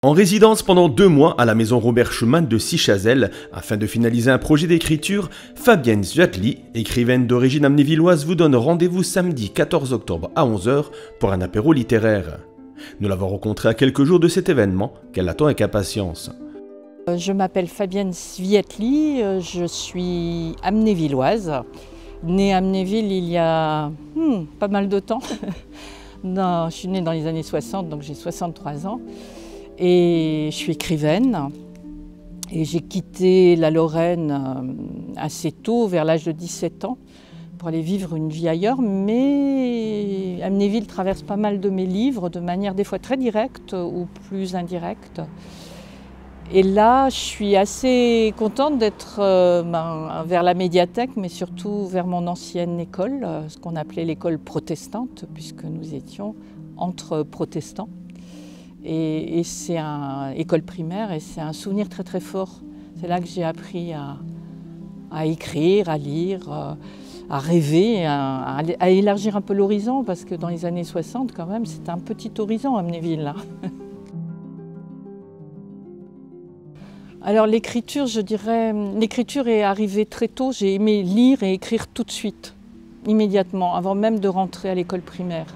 En résidence pendant 2 mois à la maison Robert Schumann de Sichazel, afin de finaliser un projet d'écriture, Fabienne Zwiatli, écrivaine d'origine amnévilloise, vous donne rendez-vous samedi 14 octobre à 11 h pour un apéro littéraire. Nous l'avons rencontrée à quelques jours de cet événement, qu'elle attend avec impatience. Je m'appelle Fabienne Zwiatli, je suis amnévilloise, née à Amnéville il y a pas mal de temps. Je suis née dans les années 60, donc j'ai 63 ans. Et je suis écrivaine et j'ai quitté la Lorraine assez tôt, vers l'âge de 17 ans, pour aller vivre une vie ailleurs. Mais Amnéville traverse pas mal de mes livres, de manière des fois très directe ou plus indirecte. Et là, je suis assez contente d'être vers la médiathèque, mais surtout vers mon ancienne école, ce qu'on appelait l'école protestante, puisque nous étions entre protestants. Et c'est une école primaire et c'est un souvenir très très fort. C'est là que j'ai appris à écrire, à lire, à rêver, à élargir un peu l'horizon, parce que dans les années 60 quand même, c'était un petit horizon Amnéville là. Alors l'écriture, je dirais, l'écriture est arrivée très tôt. J'ai aimé lire et écrire tout de suite, immédiatement, avant même de rentrer à l'école primaire.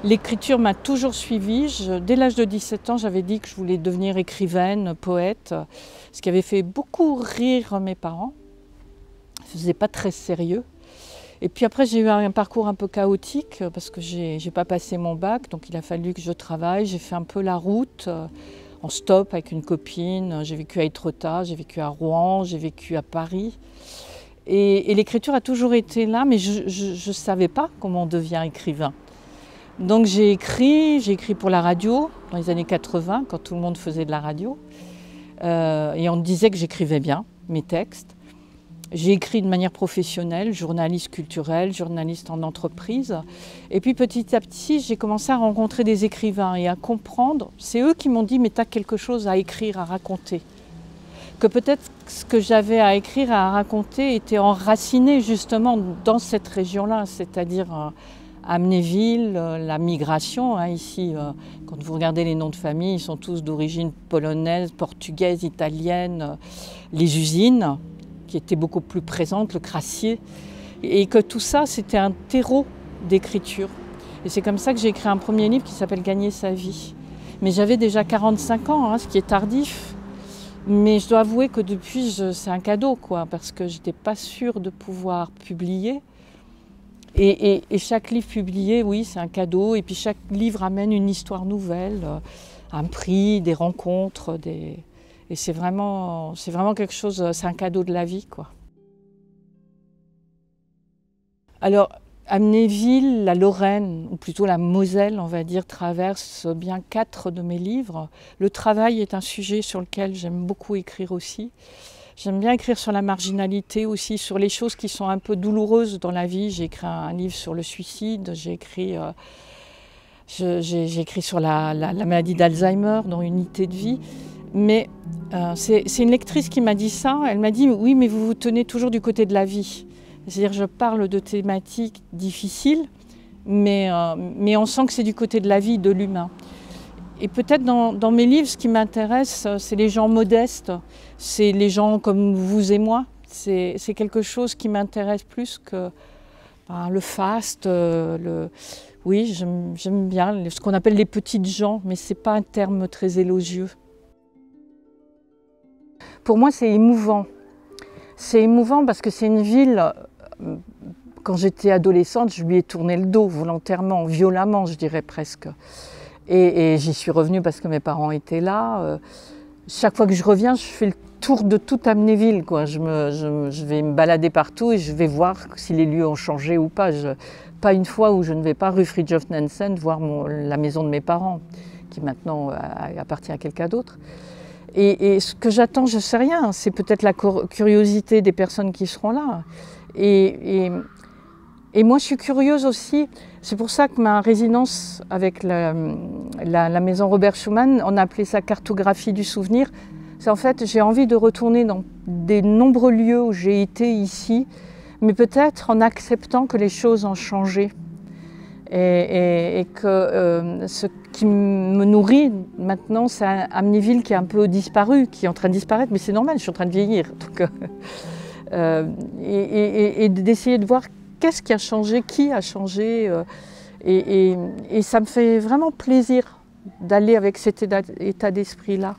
L'écriture m'a toujours suivie. Dès l'âge de 17 ans, j'avais dit que je voulais devenir écrivaine, poète, ce qui avait fait beaucoup rire mes parents. Ce n'était pas très sérieux. Et puis après, j'ai eu un parcours un peu chaotique parce que je n'ai pas passé mon bac, donc il a fallu que je travaille. J'ai fait un peu la route en stop avec une copine. J'ai vécu à Étretat, j'ai vécu à Rouen, j'ai vécu à Paris. Et l'écriture a toujours été là, mais je ne savais pas comment on devient écrivain. Donc j'ai écrit pour la radio dans les années 80, quand tout le monde faisait de la radio. Et on me disait que j'écrivais bien mes textes. J'ai écrit de manière professionnelle, journaliste culturel, journaliste en entreprise. Et puis petit à petit, j'ai commencé à rencontrer des écrivains et à comprendre. C'est eux qui m'ont dit « mais tu as quelque chose à écrire, à raconter ». Que peut-être ce que j'avais à écrire, à raconter était enraciné justement dans cette région-là, c'est-à-dire Amnéville, la migration, ici, quand vous regardez les noms de famille, ils sont tous d'origine polonaise, portugaise, italienne, les usines qui étaient beaucoup plus présentes, le crassier, et que tout ça c'était un terreau d'écriture. Et c'est comme ça que j'ai écrit un premier livre qui s'appelle Gagner sa vie. Mais j'avais déjà 45 ans, ce qui est tardif. Mais je dois avouer que depuis, c'est un cadeau, parce que je n'étais pas sûre de pouvoir publier. Et chaque livre publié, oui, c'est un cadeau. Et puis chaque livre amène une histoire nouvelle, un prix, des rencontres. Et c'est vraiment quelque chose, c'est un cadeau de la vie, Alors, Amnéville, la Lorraine, ou plutôt la Moselle, on va dire, traverse bien 4 de mes livres. Le travail est un sujet sur lequel j'aime beaucoup écrire aussi. J'aime bien écrire sur la marginalité aussi, sur les choses qui sont un peu douloureuses dans la vie. J'ai écrit un livre sur le suicide, j'ai écrit sur la maladie d'Alzheimer, dans Unité de vie. Mais c'est une lectrice qui m'a dit ça. Elle m'a dit « oui, mais vous vous tenez toujours du côté de la vie ». C'est-à-dire je parle de thématiques difficiles, mais on sent que c'est du côté de la vie, de l'humain. Et peut-être dans mes livres, ce qui m'intéresse, c'est les gens modestes, c'est les gens comme vous et moi. C'est quelque chose qui m'intéresse plus que le faste. Oui, j'aime bien ce qu'on appelle les petites gens, mais ce n'est pas un terme très élogieux. Pour moi, c'est émouvant. C'est émouvant parce que c'est une ville, quand j'étais adolescente, je lui ai tourné le dos volontairement, violemment, je dirais presque. Et j'y suis revenue parce que mes parents étaient là. Chaque fois que je reviens, je fais le tour de toute Amnéville, Je vais me balader partout et je vais voir si les lieux ont changé ou pas. Pas une fois où je ne vais pas rue Fridtjof Nansen voir la maison de mes parents, qui maintenant appartient à quelqu'un d'autre. Et ce que j'attends, je ne sais rien. C'est peut-être la curiosité des personnes qui seront là. Et moi, je suis curieuse aussi. C'est pour ça que ma résidence avec la maison Robert Schumann, on a appelé ça cartographie du souvenir. C'est en fait, j'ai envie de retourner dans des nombreux lieux où j'ai été ici, mais peut-être en acceptant que les choses ont changé. Et que ce qui me nourrit maintenant, c'est Amnéville qui est un peu disparu, qui est en train de disparaître, mais c'est normal, je suis en train de vieillir. Donc, et d'essayer de voir qu'est-ce qui a changé, qui a changé. Et ça me fait vraiment plaisir d'aller avec cet état d'esprit-là.